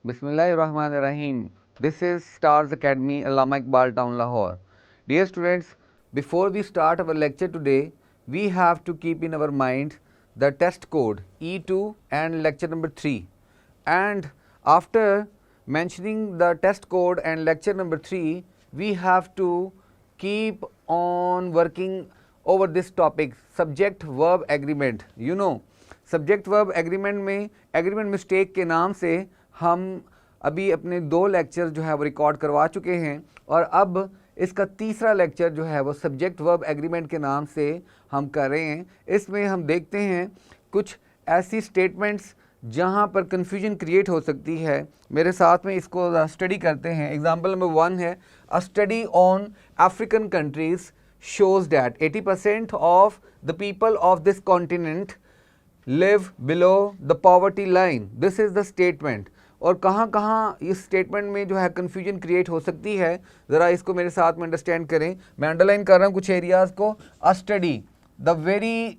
Bismillahirrahmanirrahim. This is Stars Academy, Allama Iqbal Town, Lahore. Dear students, before we start our lecture today, we have to keep in our mind the test code E2 and lecture number 3. And after mentioning the test code and lecture number 3, we have to keep on working over this topic, subject verb agreement. You know, subject verb agreement में agreement mistake के नाम से हम अभी अपने 2 lecture जो है वो रिकॉर्ड करवा चुके हैं और अब इसका तीसरा लेक्चर जो है वो सब्जेक्ट वर्ब एग्रीमेंट के नाम से हम कर रहे हैं। इसमें हम देखते हैं कुछ ऐसी स्टेटमेंट्स जहां पर कन्फ्यूजन क्रिएट हो सकती है। मेरे साथ में इसको स्टडी करते हैं। एग्जांपल नंबर 1 है, अ study on African countries shows that 80% of the people of this continent live below the poverty line. This is the statement. और कहाँ कहाँ इस स्टेटमेंट में जो है कन्फ्यूजन क्रिएट हो सकती है, ज़रा इसको मेरे साथ में अंडरस्टैंड करें। मैं अंडरलाइन कर रहा हूँ कुछ एरियाज़ को। अ study, the very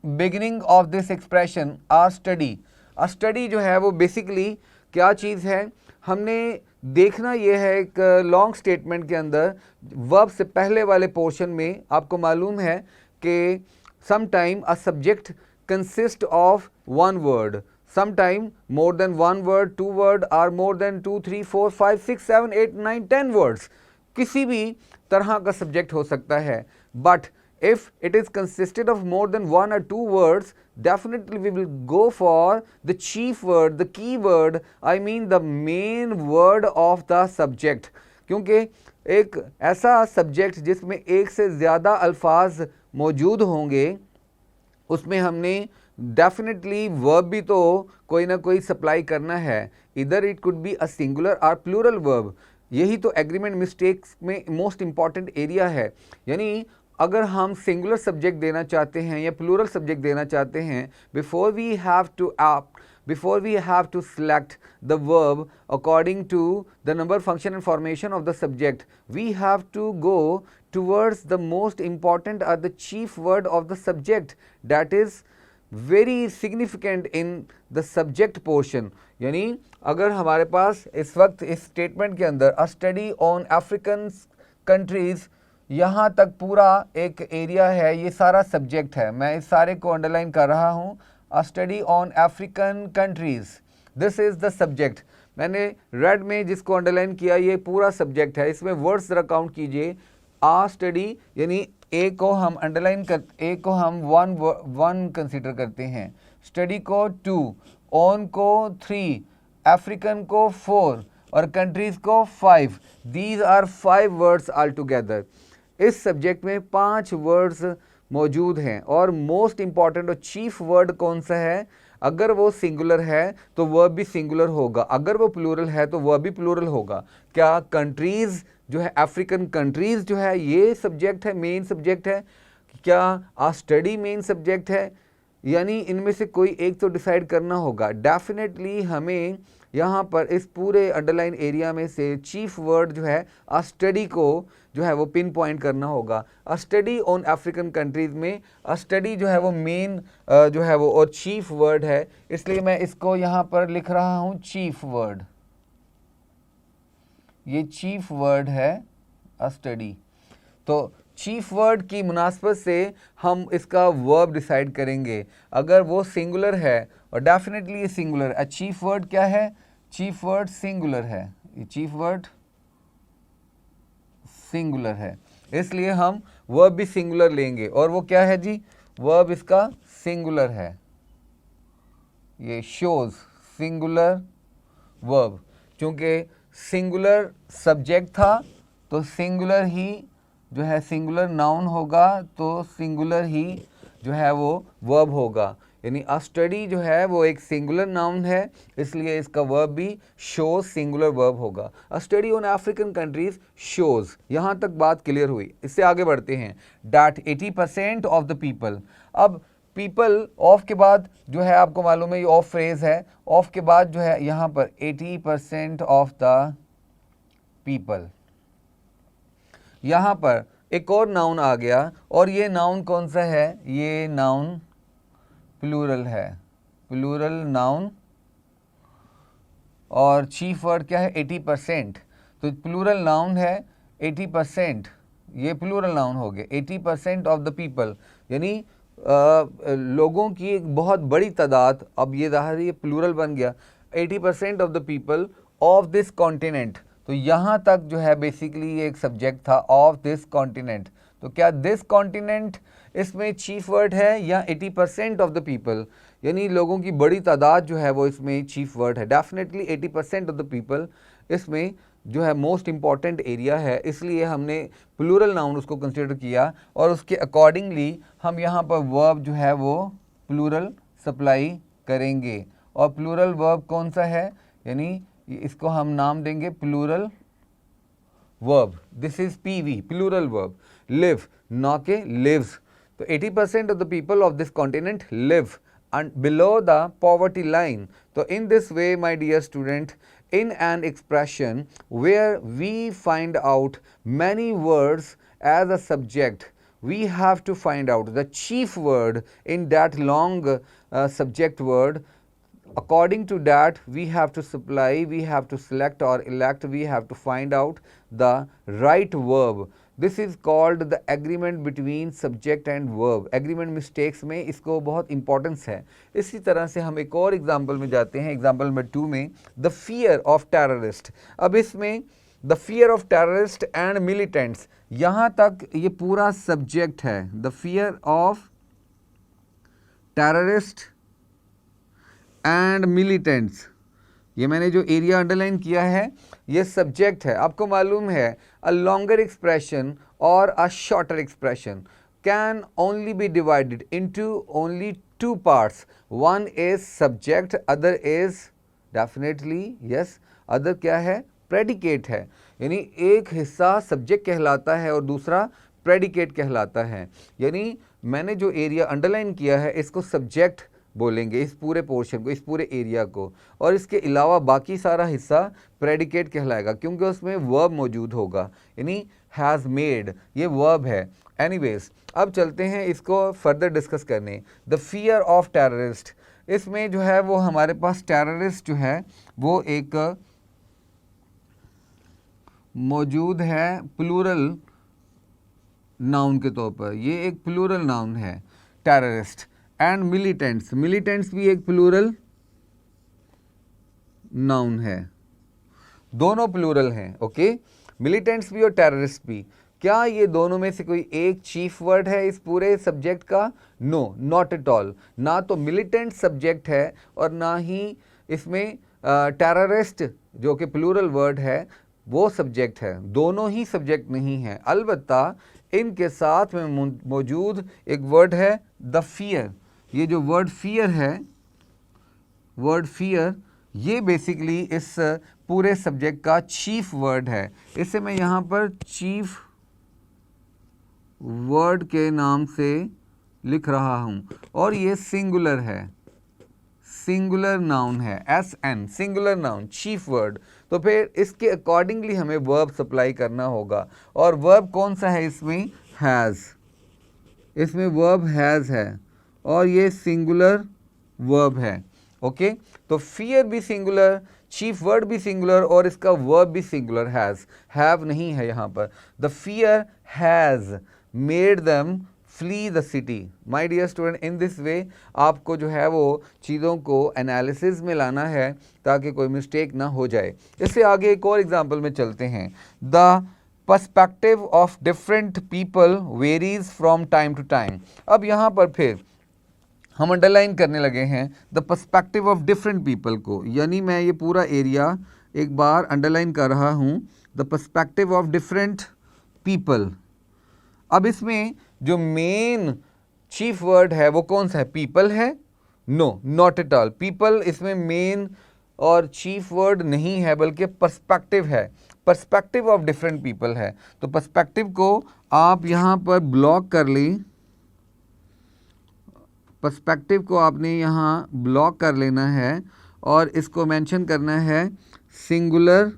beginning of this expression a study. A study जो है वो बेसिकली क्या चीज़ है, हमने देखना ये है एक लॉन्ग स्टेटमेंट के अंदर वर्ब से पहले वाले पोर्शन में आपको मालूम है कि sometime a subject consist of one word, sometime more than one word, 2 word or more than 2, 3, 4, 5, 6, 7, 8, 9, 10 words. किसी भी तरह का सब्जेक्ट हो सकता है, but if it is consisted of more than 1 or 2 words, definitely we will go for the chief word, the key word, I mean the main word of the subject. क्योंकि एक ऐसा सब्जेक्ट जिसमें एक से ज़्यादा अल्फाज मौजूद होंगे उसमें हमने डेफिनेटली वर्ब भी तो कोई ना कोई सप्लाई करना है। इधर it could be a singular और प्लूरल वर्ब। यही तो एग्रीमेंट मिस्टेक्स में मोस्ट इंपॉर्टेंट एरिया है। यानी अगर हम सिंगुलर सब्जेक्ट देना चाहते हैं या प्लूरल सब्जेक्ट देना चाहते हैं, before we have to select the verb according to the number, function and formation of the subject, we have to go towards the most important or the chief word of the subject that is very significant in the subject portion. यानी अगर हमारे पास इस वक्त इस statement के अंदर अ study on African countries, यहाँ तक पूरा एक एरिया है, ये सारा सब्जेक्ट है। मैं इस सारे को अंडरलाइन कर रहा हूँ। अ study on African countries, this is the subject. मैंने रेड में जिसको अंडरलाइन किया ये पूरा सब्जेक्ट है। इसमें वर्ड्स ज़रा काउंट कीजिए। आ स्टडी यानी ए को हम अंडरलाइन कर, ए को हम वन कंसिडर करते हैं, स्टडी को 2, ऑन को 3, अफ्रीकन को 4 और कंट्रीज़ को 5। These are 5 words all together. इस सब्जेक्ट में 5 वर्ड्स मौजूद हैं और मोस्ट इंपॉर्टेंट और चीफ वर्ड कौन सा है? अगर वो सिंगुलर है तो वर्ब भी सिंगुलर होगा, अगर वो प्लूरल है तो वर्ब भी प्लूरल होगा। क्या कंट्रीज़ जो है, अफ्रीकन कंट्रीज़ जो है ये सब्जेक्ट है, मेन सब्जेक्ट है? क्या आ स्टडी मेन सब्जेक्ट है? यानी इनमें से कोई एक तो डिसाइड करना होगा। डेफिनेटली हमें यहाँ पर इस पूरे अंडरलाइन एरिया में से चीफ वर्ड जो है अ स्टडी को जो है वो पिन पॉइंट करना होगा। अ स्टडी ऑन अफ्रीकन कंट्रीज़ में अ स्टडी जो है वो मेन जो है वो और चीफ वर्ड है, इसलिए मैं इसको यहाँ पर लिख रहा हूँ चीफ वर्ड। ये चीफ वर्ड है अ स्टडी। तो चीफ वर्ड की मुनासबत से हम इसका वर्ब डिसाइड करेंगे। अगर वो सिंगुलर है, और डेफिनेटली ये सिंगुलर है। चीफ वर्ड क्या है? चीफ वर्ड सिंगुलर है। ये चीफ वर्ड सिंगुलर है, इसलिए हम वर्ब भी सिंगुलर लेंगे। और वो क्या है जी? वर्ब इसका सिंगुलर है। ये शोज सिंगुलर वर्ब, क्योंकि सिंगुलर सब्जेक्ट था तो सिंगुलर ही जो है सिंगुलर नाउन होगा, तो सिंगुलर ही जो है वो वर्ब होगा। यानी अ स्टडी जो है वो एक सिंगुलर नाउन है, इसलिए इसका वर्ब भी शोज सिंगुलर वर्ब होगा। अ study on African countries shows. यहाँ तक बात क्लियर हुई। इससे आगे बढ़ते हैं। That 80% of the people. अब पीपल ऑफ के बाद जो है आपको मालूम है ये ऑफ फ्रेज है। ऑफ के बाद जो है यहाँ पर 80% ऑफ द पीपल, यहाँ पर एक और नाउन आ गया। और ये नाउन कौन सा है? ये नाउन प्लूरल है, प्लूरल नाउन और चीफ वर्ड क्या है 80%, तो प्लूरल नाउन है 80%, ये प्लूरल नाउन हो गया 80% ऑफ द पीपल, यानी लोगों की एक बहुत बड़ी तादाद, अब ये रहा ये प्लूरल बन गया 80% of the people of this continent, तो यहाँ तक जो है बेसिकली ये एक सब्जेक्ट था ऑफ दिस कॉन्टिनेंट, तो क्या दिस कॉन्टिनेंट इसमें चीफ वर्ड है या 80% ऑफ द पीपल, यानी लोगों की बड़ी तादाद जो है वो इसमें चीफ वर्ड है। डेफिनेटली 80% ऑफ द पीपल इसमें जो है मोस्ट इंपॉर्टेंट एरिया है, इसलिए हमने प्लूरल नाउन उसको कंसिडर किया और उसके अकॉर्डिंगली हम यहाँ पर वर्ब जो है वो प्लूरल सप्लाई करेंगे। और प्लूरल वर्ब कौन सा है, यानी इसको हम नाम देंगे plural verb, this is PV plural verb. Live ना के लिव्स, तो 80% of the people of this continent live and below the poverty line. So in this way, my dear student, in an expression where we find out many words as a subject, we have to find out the chief word in that long subject word. According to that, we have to supply, we have to select or elect, we have to find out the right verb. This is called the agreement between subject and verb. Agreement mistakes में इसको बहुत importance है। इसी तरह से हम एक और एग्जाम्पल में जाते हैं, एग्जाम्पल नंबर 2 में the fear of terrorist। अब इसमें the fear of terrorist and militants, यहाँ तक ये पूरा सब्जेक्ट है, the fear of terrorist and militants, ये मैंने जो एरिया अंडरलाइन किया है ये सब्जेक्ट है। आपको मालूम है अ लॉन्गर एक्सप्रेशन और a shorter expression can only be divided into only 2 parts, one is subject, other is definitely yes, other क्या है प्रेडिकेट है, यानी एक हिस्सा सब्जेक्ट कहलाता है और दूसरा प्रेडिकेट कहलाता है। यानी मैंने जो एरिया अंडरलाइन किया है इसको सब्जेक्ट बोलेंगे, इस पूरे पोर्शन को, इस पूरे एरिया को, और इसके अलावा बाकी सारा हिस्सा प्रेडिकेट कहलाएगा क्योंकि उसमें वर्ब मौजूद होगा, यानी हैज़ मेड ये वर्ब है। एनीवेज अब चलते हैं इसको फर्दर डिस्कस करने। द फियर ऑफ टेररिस्ट, इसमें जो है वो हमारे पास टेररिस्ट जो है वो एक मौजूद है प्लूरल नाउन के तौर पर, ये एक प्लूरल नाउन है टेररिस्ट। एंड मिलिटेंट्स, मिलिटेंट्स भी एक प्लूरल नाउन है, दोनों प्लूरल हैं। ओके, मिलिटेंट्स भी और टेररिस्ट भी। क्या ये दोनों में से कोई एक चीफ वर्ड है इस पूरे सब्जेक्ट का? No, not at all. ना तो मिलिटेंट सब्जेक्ट है और ना ही इसमें टेररिस्ट जो कि प्लूरल वर्ड है वो सब्जेक्ट है, दोनों ही सब्जेक्ट नहीं है। अलबत्ता इनके साथ में मौजूद एक वर्ड है द फियर। ये जो वर्ड फियर है, वर्ड फियर, ये बेसिकली इस पूरे सब्जेक्ट का चीफ वर्ड है। इसे मैं यहाँ पर चीफ वर्ड के नाम से लिख रहा हूँ और ये सिंगुलर है, सिंगुलर नाउन है, SN singular noun, chief word. तो फिर इसके अकॉर्डिंगली हमें वर्ब सप्लाई करना होगा और वर्ब कौन सा है इसमें? हैज़, इसमें वर्ब हैज़ है और ये सिंगुलर वर्ब है। ओके, तो फियर भी सिंगुलर, चीफ वर्ड भी सिंगुलर और इसका वर्ब भी सिंगुलर, हैज़, हैव नहीं है यहाँ पर। The fear has made them flee the city. My dear student, in this way आपको जो है वो चीज़ों को एनालिसिस में लाना है ताकि कोई मिस्टेक ना हो जाए। इससे आगे एक और एग्जांपल में चलते हैं। The perspective of different people varies from time to time. अब यहाँ पर फिर हम अंडरलाइन करने लगे हैं the perspective of different people को, यानी मैं ये पूरा एरिया एक बार अंडरलाइन कर रहा हूँ, the perspective of different people. अब इसमें जो मेन चीफ वर्ड है वो कौन सा है? पीपल है? No, not at all. People इसमें मेन और चीफ वर्ड नहीं है बल्कि पर्सपेक्टिव है, पर्सपेक्टिव ऑफ डिफरेंट पीपल है। तो पर्सपेक्टिव को आप यहाँ पर ब्लॉक कर लें, पर्सपेक्टिव को आपने यहाँ ब्लॉक कर लेना है और इसको मेंशन करना है सिंगुलर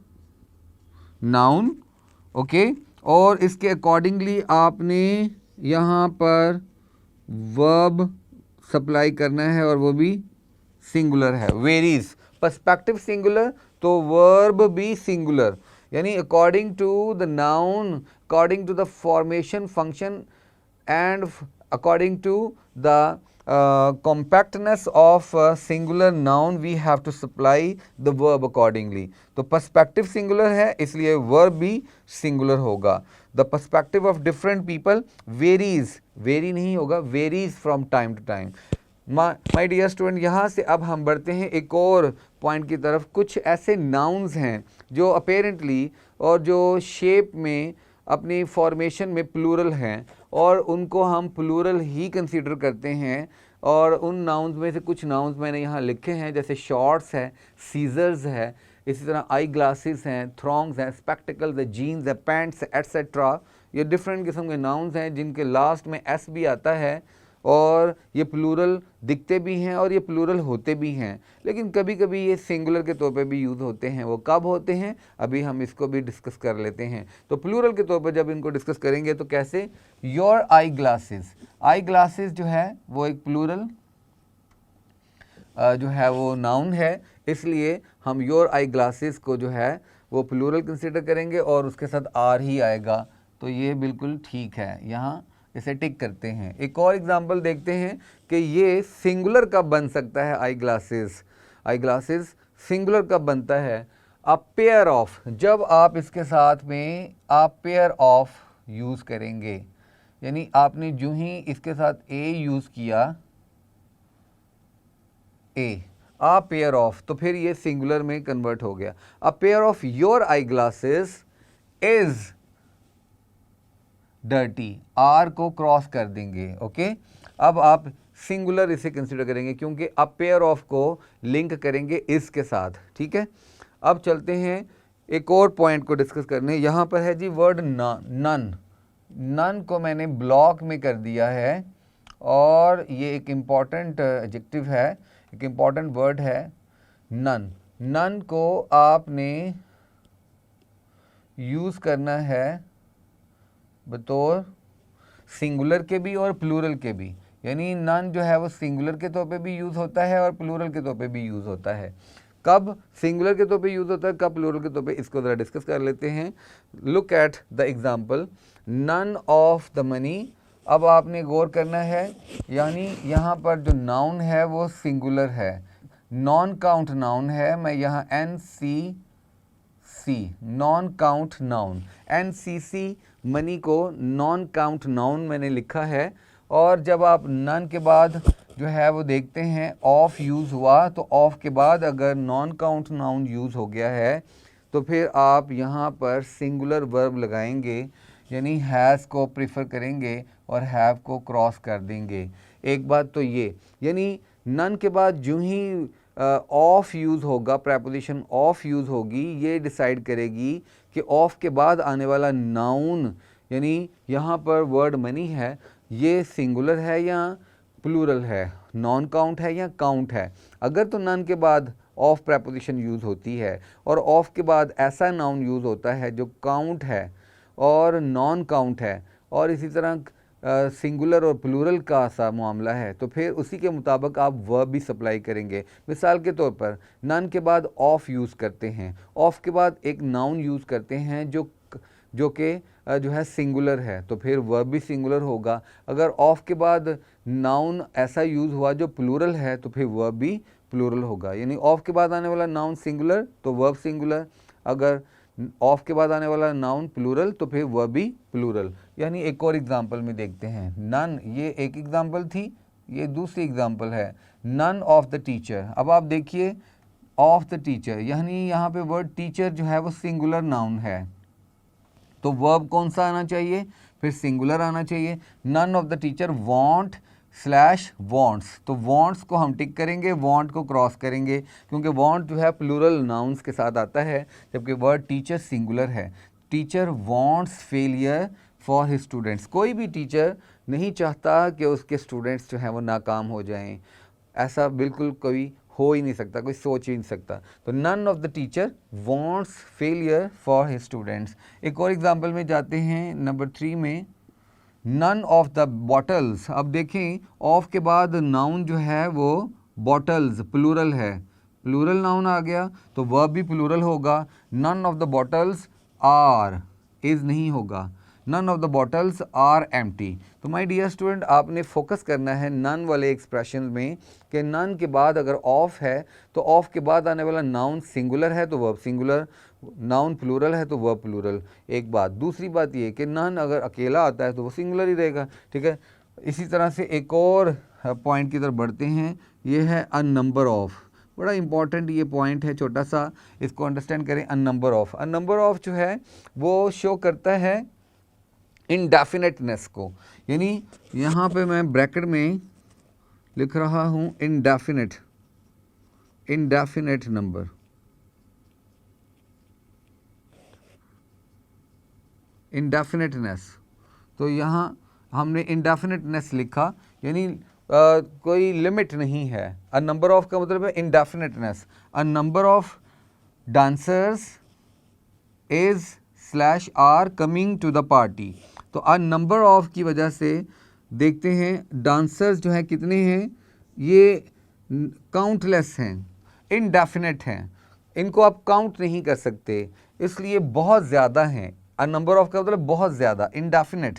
नाउन। ओके, और इसके अकॉर्डिंगली आपने यहाँ पर वर्ब सप्लाई करना है और वो भी सिंगुलर है। वेरीज, पर्सपेक्टिव सिंगुलर तो वर्ब भी सिंगुलर, यानी according to the noun, according to the formation function and according to the compactness of singular noun we have to supply the verb accordingly. तो perspective singular है इसलिए verb भी singular होगा. The perspective of different people varies, vary नहीं होगा, varies from time to time. My dear student, यहाँ से अब हम बढ़ते हैं एक और पॉइंट की तरफ. कुछ ऐसे नाउन्स हैं जो अपेरेंटली और जो शेप में अपनी फॉर्मेशन में प्लूरल हैं और उनको हम प्लूरल ही कंसीडर करते हैं. और उन नाउन्स में से कुछ नाउन्स मैंने यहाँ लिखे हैं, जैसे शॉर्ट्स है, सीजर्स है, इसी तरह आई ग्लासेस हैं, थ्रॉन्ग्स हैं, स्पेक्टिकल्स है, जीन्स है, पैंट्स एट्सेट्रा. ये डिफरेंट किस्म के नाउन्स हैं जिनके लास्ट में एस भी आता है और ये प्लूरल दिखते भी हैं और ये प्लूरल होते भी हैं, लेकिन कभी कभी ये सिंगुलर के तौर पे भी यूज़ होते हैं. वो कब होते हैं अभी हम इसको भी डिस्कस कर लेते हैं. तो प्लूरल के तौर पे जब इनको डिस्कस करेंगे तो कैसे, your eye glasses. Eye glasses जो है वो एक प्लूरल जो है वो नाउन है, इसलिए हम योर आई ग्लासेस को जो है वो प्लूरल कंसिडर करेंगे और उसके साथ आर ही आएगा. तो ये बिल्कुल ठीक है, यहाँ इसे टिक करते हैं. एक और एग्जांपल देखते हैं कि ये सिंगुलर कब बन सकता है. Eye glasses, eye glasses singular कब बनता है. अ पेयर ऑफ, जब आप इसके साथ में अ पेयर ऑफ यूज़ करेंगे, यानी आपने जो ही इसके साथ ए यूज़ किया, ए, अ पेयर ऑफ, तो फिर ये सिंगुलर में कन्वर्ट हो गया. A pair of your eye glasses is dirty, are को क्रॉस कर देंगे. ओके, अब आप सिंगुलर इसे कंसिडर करेंगे क्योंकि अब पेयर ऑफ को लिंक करेंगे इस के साथ. ठीक है, अब चलते हैं एक और पॉइंट को डिस्कस करने. यहाँ पर है जी वर्ड नन. नन को मैंने ब्लॉक में कर दिया है और ये एक इम्पॉर्टेंट एडजेक्टिव है, एक इम्पॉर्टेंट वर्ड है नन. नन को आपने यूज़ करना है बतौर सिंगुलर के भी और प्लूरल के भी, यानी नन जो है वो सिंगुलर के तौर पे भी यूज़ होता है और प्लूरल के तौर पे भी यूज़ होता है. कब सिंगुलर के तौर पे यूज़ होता है, कब प्लूरल के तौर पे, इसको ज़रा डिस्कस कर लेते हैं. Look at the example, none of the money. अब आपने गौर करना है, यानी यहाँ पर जो नाउन है वो सिंगुलर है, नॉन काउंट नाउन है. मैं यहाँ NCC, non count noun, NCC money को नॉन काउंट नाउन मैंने लिखा है. और जब आप नन के बाद जो है वो देखते हैं ऑफ यूज़ हुआ, तो ऑफ के बाद अगर नॉन काउंट नाउन यूज़ हो गया है तो फिर आप यहाँ पर सिंगुलर वर्ब लगाएंगे, यानी हैज़ को प्रीफर करेंगे और हैव को क्रॉस कर देंगे. एक बात तो ये, यानी नन के बाद जो ही ऑफ यूज़ होगा, प्रेपोजिशन ऑफ यूज़ होगी, ये डिसाइड करेगी कि ऑफ के बाद आने वाला नाउन, यानी यहाँ पर वर्ड मनी है, ये सिंगुलर है या प्लूरल है, नॉन काउंट है या काउंट है. अगर तो नन के बाद ऑफ प्रेपोजिशन यूज़ होती है और ऑफ के बाद ऐसा नाउन यूज़ होता है जो काउंट है और नॉन काउंट है और इसी तरह सिंगुलर और प्लूरल का सा मामला है, तो फिर उसी के मुताबिक आप वर्ब भी सप्लाई करेंगे. मिसाल के तौर पर नन के बाद ऑफ यूज़ करते हैं, ऑफ के बाद एक नाउन यूज़ करते हैं जो कि जो है सिंगुलर है, तो फिर वर्ब भी सिंगुलर होगा. अगर ऑफ के बाद नाउन ऐसा यूज़ हुआ जो प्लूरल है तो फिर वर्ब भी प्लूरल होगा. यानी ऑफ के बाद आने वाला नाउन सिंगुलर तो वर्ब सिंगुलर, अगर ऑफ के बाद आने वाला नाउन प्लूरल तो फिर वर्ब भी प्लूरल. यानी एक और एग्जांपल में देखते हैं. नन, ये एक एग्जांपल थी, ये दूसरी एग्जांपल है, नन ऑफ द टीचर. अब आप देखिए ऑफ द टीचर, यानी यहाँ पे वर्ड टीचर जो है वो सिंगुलर नाउन है, तो वर्ब कौन सा आना चाहिए, फिर सिंगुलर आना चाहिए. None of the teacher want slash wants, तो वांट्स को हम टिक करेंगे, वांट को क्रॉस करेंगे क्योंकि वांट जो है प्लूरल नाउन्स के साथ आता है, जबकि वर्ड टीचर सिंगुलर है. Teacher wants failure for his students. कोई भी टीचर नहीं चाहता कि उसके स्टूडेंट्स जो हैं वो नाकाम हो जाएं, ऐसा बिल्कुल कोई हो ही नहीं सकता, कोई सोच ही नहीं सकता. तो none of the teacher wants failure for his students. एक और एग्जांपल में जाते हैं नंबर 3 में, नन ऑफ द बॉटल्स. अब देखें ऑफ के बाद नाउन जो है वो बॉटल्स प्लूरल है, प्लूरल नाउन आ गया तो वर्ब भी प्लूरल होगा। None of the bottles are, is नहीं होगा, none of the bottles are empty. तो माय डियर स्टूडेंट, आपने फोकस करना है नन वाले एक्सप्रेशन में कि नन के बाद अगर ऑफ है तो ऑफ के बाद आने वाला नाउन सिंगुलर है तो वर्ब सिंगुलर, नाउन प्लूरल है तो वर्ब प्लूरल। एक बात, दूसरी बात ये कि नन अगर अकेला आता है तो वो सिंगुलर ही रहेगा, ठीक है। इसी तरह से एक और पॉइंट की तरफ बढ़ते हैं, ये है अ नंबर ऑफ। बड़ा इंपॉर्टेंट ये पॉइंट है, छोटा सा, इसको अंडरस्टैंड करें। अ number of, a number of जो है वो शो करता है इनडेफिनेटनेस को, यानी यहाँ पे मैं ब्रैकेट में लिख रहा हूँ इनडेफिनेट, इनडेफिनेट नंबर, इनडेफिनेटनेस। तो यहाँ हमने इनडेफिनेटनेस लिखा, यानी कोई लिमिट नहीं है। अ नंबर ऑफ का मतलब है indefiniteness. A number of dancers is slash are coming to the party. तो अ नंबर ऑफ की वजह से देखते हैं डांसर्स जो हैं कितने हैं, ये काउंटलेस हैं, इनडेफिनेट हैं, इनको आप काउंट नहीं कर सकते, इसलिए बहुत ज़्यादा हैं। अ नंबर ऑफ का मतलब बहुत ज़्यादा, इनडेफिनेट।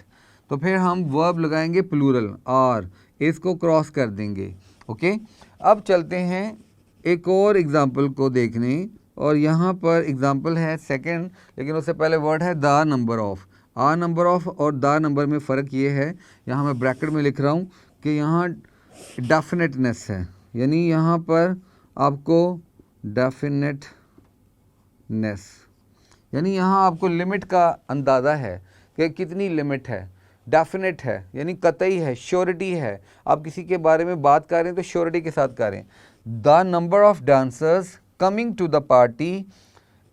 तो फिर हम वर्ब लगाएंगे प्लूरल, और इसको क्रॉस कर देंगे। ओके, अब चलते हैं एक और एग्जाम्पल को देखने, और यहाँ पर एग्जाम्पल है सेकंड, लेकिन उससे पहले वर्ड है the number of. A number of और द नंबर में फ़र्क ये है, यहाँ मैं ब्रैकेट में लिख रहा हूँ कि यहाँ डेफिनेटनेस है, यानी यहाँ पर आपको डेफिनेटनेस, यानी यहाँ आपको लिमिट का अंदाज़ा है कि कितनी लिमिट है। डेफिनेट है यानी कतई है, श्योरिटी है, आप किसी के बारे में बात कर रहे हैं तो श्योरिटी के साथ करें। The number of dancers coming to the party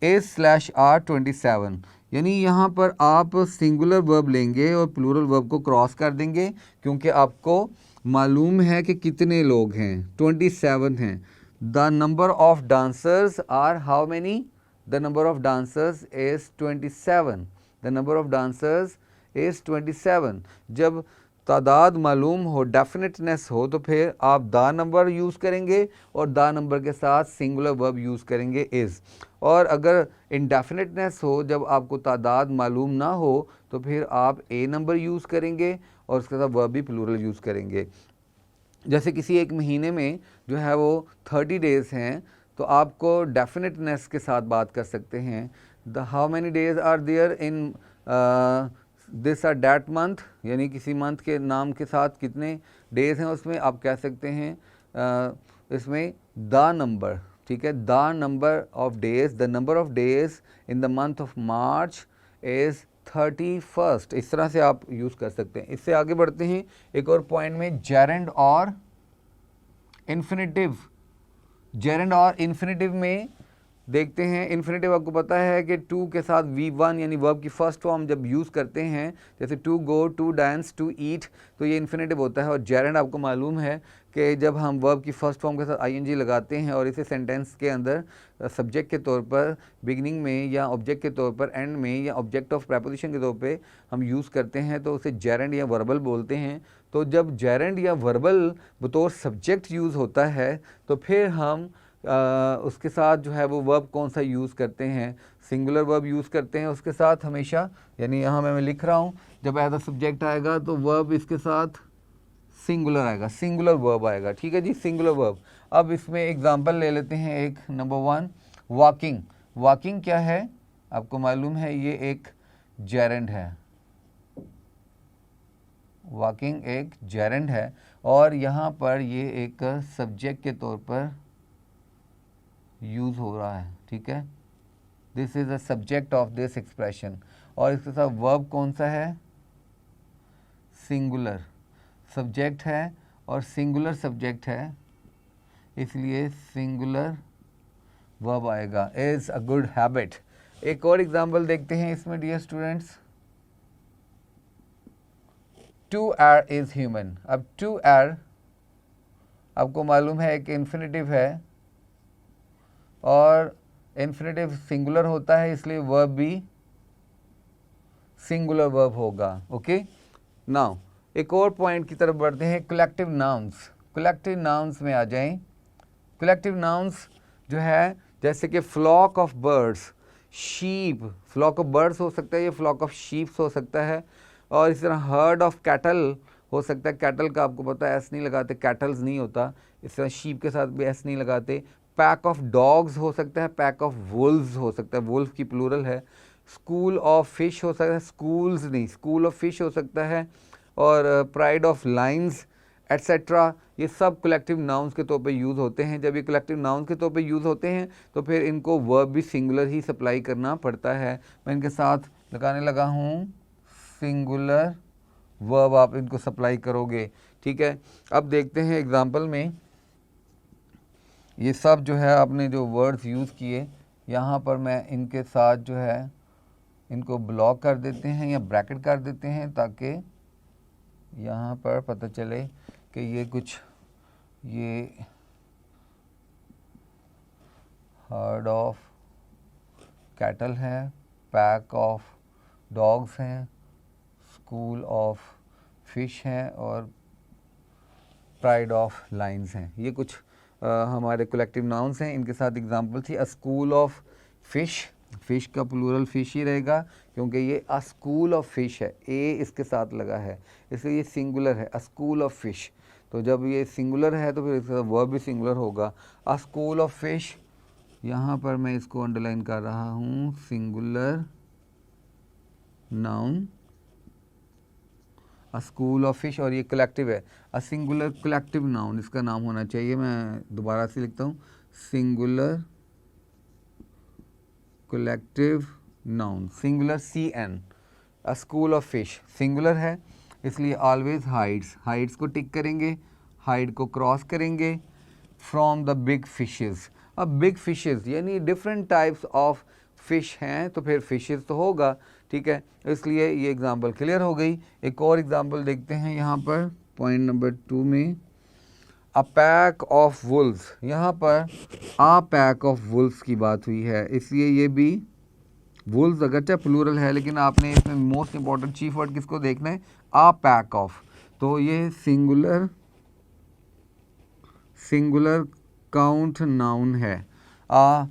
is slash are 27, यानी यहाँ पर आप सिंगुलर वर्ब लेंगे और प्लूरल वर्ब को क्रॉस कर देंगे, क्योंकि आपको मालूम है कि कितने लोग हैं, 27 हैं। The number of dancers are how many, the number of dancers is 27, the number of dancers is 27। जब तादाद मालूम हो, डेफिनेटनेस हो, तो फिर आप द नंबर यूज़ करेंगे और द नंबर के साथ सिंगुलर वर्ब यूज़ करेंगे इज़। और अगर इनडेफिनेटनेस हो, जब आपको तादाद मालूम ना हो, तो फिर आप ए नंबर यूज़ करेंगे और उसके साथ वर्ब भी प्लूरल यूज़ करेंगे। जैसे किसी एक महीने में जो है वो 30 डेज़ हैं, तो आपको डेफिनेटनेस के साथ बात कर सकते हैं, the how many days are there in this are that month, यानी किसी मंथ के नाम के साथ कितने डेज़ हैं उसमें आप कह सकते हैं इसमें द नंबर, ठीक है, the number of days, the number of days in the month of March is 31st। इस तरह से आप यूज़ कर सकते हैं। इससे आगे बढ़ते हैं एक और पॉइंट में, जेरेंड और इन्फिनेटिव। जेरेंड और इन्फिनेटिव में देखते हैं, इन्फिनेटिव आपको पता है कि टू के साथ V1 यानी वर्ब की फर्स्ट फॉर्म जब यूज़ करते हैं, जैसे to go, to dance, to eat, तो ये इन्फिनेटिव होता है। और जेरेंड आपको मालूम है कि जब हम वर्ब की फर्स्ट फॉर्म के साथ ING लगाते हैं और इसे सेंटेंस के अंदर सब्जेक्ट के तौर पर बिगिनिंग में, या ऑब्जेक्ट के तौर पर एंड में, या ऑब्जेक्ट ऑफ प्रेपोजिशन के तौर पे हम यूज़ करते हैं, तो उसे जेरेंड या वर्बल बोलते हैं। तो जब जेरेंड या वर्बल बतौर सब्जेक्ट यूज़ होता है, तो फिर हम उसके साथ जो है वो वर्ब कौन सा यूज़ करते हैं, सिंगुलर वर्ब यूज़ करते हैं उसके साथ हमेशा। यानी यहाँ मैं लिख रहा हूँ, जब एज अ सब्जेक्ट आएगा तो वर्ब इसके साथ सिंगुलर आएगा, सिंगुलर वर्ब आएगा, ठीक है जी, सिंगुलर वर्ब। अब इसमें एग्जांपल ले लेते हैं एक, नंबर 1 वॉकिंग। वॉकिंग क्या है आपको मालूम है, ये एक जेरेंड है, वॉकिंग एक जेरेंड है, और यहाँ पर ये एक सब्जेक्ट के तौर पर यूज़ हो रहा है, ठीक है, this is a subject of this expression. और इसके साथ वर्ब कौन सा है, सिंगुलर सब्जेक्ट है और सिंगुलर सब्जेक्ट है, इसलिए सिंगुलर वर्ब आएगा, इज़ अ गुड हैबिट। एक और एग्जांपल देखते हैं इसमें dear students, to err is human. अब टू एयर आपको मालूम है कि इन्फिनेटिव है, और इन्फिनेटिव सिंगुलर होता है, इसलिए वर्ब भी सिंगुलर वर्ब होगा। ओके, नाउ एक और पॉइंट की तरफ बढ़ते हैं, कलेक्टिव नाउन्स। कलेक्टिव नाउन्स में आ जाएं। कलेक्टिव नाउन्स जो है, जैसे कि flock of birds, sheep, flock of birds हो सकता है, ये फ्लॉक ऑफ शीप्स हो सकता है। और इस तरह हर्ड ऑफ कैटल हो सकता है, कैटल का आपको पता है एस नहीं लगाते, कैटल्स नहीं होता, इस तरह शीप के साथ भी एस नहीं लगाते। पैक ऑफ डॉग्स हो सकता है, पैक ऑफ वुल्व्स हो सकता है, वुल्फ की प्लूरल है। स्कूल ऑफ फिश हो सकता है, स्कूल्स नहीं, स्कूल ऑफ फिश हो सकता है। और प्राइड ऑफ लाइन्स एट्सेट्रा, ये सब कलेक्टिव नाउन्स के तौर पे यूज़ होते हैं। जब ये कलेक्टिव नाउन्स के तौर पे यूज़ होते हैं तो फिर इनको वर्ब भी सिंगुलर ही सप्लाई करना पड़ता है। मैं इनके साथ लगाने लगा हूँ सिंगुलर वर्ब, आप इनको सप्लाई करोगे, ठीक है। अब देखते हैं एग्जाम्पल में, ये सब जो है आपने जो वर्ड्स यूज़ किए, यहाँ पर मैं इनके साथ जो है इनको ब्लॉक कर देते हैं या ब्रैकेट कर देते हैं, ताकि यहाँ पर पता चले कि ये कुछ, ये हर्ड ऑफ कैटल है, पैक ऑफ डॉग्स हैं, स्कूल ऑफ फिश हैं और प्राइड ऑफ लाइन्स हैं। ये कुछ हमारे कलेक्टिव नाउन्स हैं, इनके साथ एग्जांपल थी। अ स्कूल ऑफ फिश, फिश का प्लूरल फिश ही रहेगा क्योंकि ये अ स्कूल ऑफ फिश है, ए इसके साथ लगा है, इसलिए ये सिंगुलर है, अ स्कूल ऑफ फिश। तो जब ये सिंगुलर है तो फिर इसका वर्ब भी सिंगुलर होगा, अ स्कूल ऑफ फिश। यहाँ पर मैं इसको अंडरलाइन कर रहा हूँ, singular noun, a school of fish, और ये कलेक्टिव है, अ सिंगुलर कलेक्टिव नाउन इसका नाम होना चाहिए। मैं दोबारा से लिखता हूँ, singular collective noun, singular CN, a school of fish singular है, इसलिए ऑलवेज हाइड्स, हाइड्स को टिक करेंगे, हाइड को क्रॉस करेंगे, फ्रॉम द बिग फिशेस। अब बिग फिशेस यानी डिफरेंट टाइप्स ऑफ फिश हैं, तो फिर फिशेस तो होगा, ठीक है, इसलिए ये एग्जांपल क्लियर हो गई। एक और एग्जांपल देखते हैं यहाँ पर पॉइंट नंबर 2 में, अ पैक ऑफ वुल्व्स, यहाँ पर आ पैक ऑफ वुल्व्स की बात हुई है, इसलिए ये भी वुल्व्स अगरचे प्लूरल है, लेकिन आपने इसमें मोस्ट इंपॉर्टेंट चीफ वर्ड किसको देखना है, आ पैक ऑफ, तो ये सिंगुलर, सिंगुलर काउंट नाउन है। आ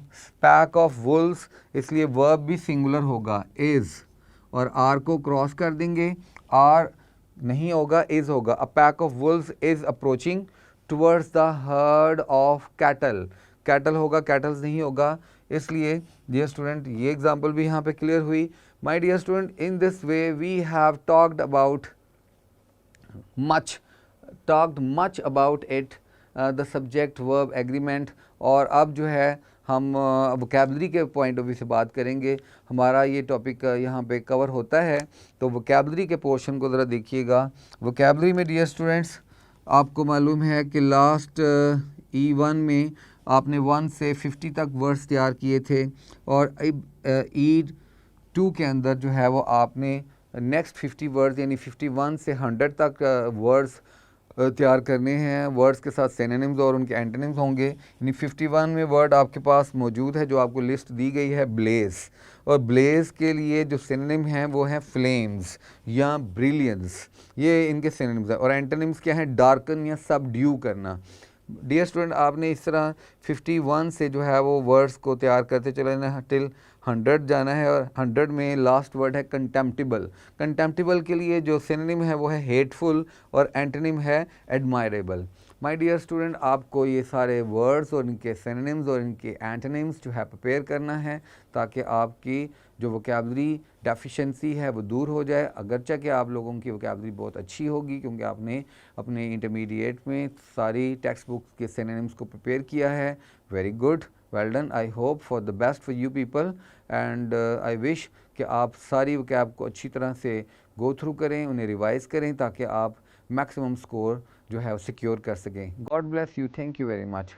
पैक ऑफ वुल्व्स, इसलिए वर्ब भी सिंगुलर होगा, इज, और आर को क्रॉस कर देंगे, आर नहीं होगा, इज होगा। A pack of Wolves is approaching towards the heard of cattle, cattle होगा, कैटल्स नहीं होगा, इसलिए डियर स्टूडेंट ये एग्जांपल भी यहाँ पे क्लियर हुई। My dear student, in this way we have talked about talked much about it, the subject verb agreement। और अब जो है हम वोकेबलरी के पॉइंट ऑफ व्यू से बात करेंगे। हमारा ये टॉपिक यहाँ पे कवर होता है, तो वोकेबलरी के पोर्शन को ज़रा देखिएगा। वोकेबलरी में डियर स्टूडेंट्स आपको मालूम है कि लास्ट E1 में आपने 1 से 50 तक वर्ड्स तैयार किए थे, और E2 के अंदर जो है वो आपने नेक्स्ट 50 वर्ड्स यानी 51 से 100 तक वर्ड्स तैयार करने हैं। वर्ड्स के साथ सिनोनिम्स और उनके एंटोनिम्स होंगे, यानी 51 में वर्ड आपके पास मौजूद है, जो आपको लिस्ट दी गई है ब्लेज, और ब्लेज के लिए जो सिनोनिम हैं वो हैं फ्लेम्स या ब्रिलियंस, ये इनके सिनोनिम्स हैं। और एंटोनिम्स क्या हैं, डार्कन या सबड्यू करना। डियर स्टूडेंट, आपने इस तरह 51 से जो है वो वर्ड्स को तैयार करते चले जाना टिल 100 जाना है, और 100 में लास्ट वर्ड है कंटेम्प्टिबल। कंटेम्प्टिबल के लिए जो सिनोनिम है वो है हेटफुल, और एंटोनिम है एडमायरेबल। माय डियर स्टूडेंट, आपको ये सारे वर्ड्स और इनके सिनोनिम्स और इनके एंटोनिम्स जो है प्रिपेयर करना है, ताकि आपकी जो वोकेबलरी डेफिशिएंसी है वो दूर हो जाए। अगरचे कि आप लोगों की वोकेबलरी बहुत अच्छी होगी, क्योंकि आपने अपने इंटरमीडिएट में सारी टेक्स्ट बुक के सिनोनिम्स को प्रिपेयर किया है। Very good, well done. I hope for the best for you people, and I wish कि आप सारी वोकैब को अच्छी तरह से गो थ्रू करें, उन्हें रिवाइज़ करें, ताकि आप मैक्सिमम स्कोर जो है वो सिक्योर कर सकें। God bless you, thank you very much.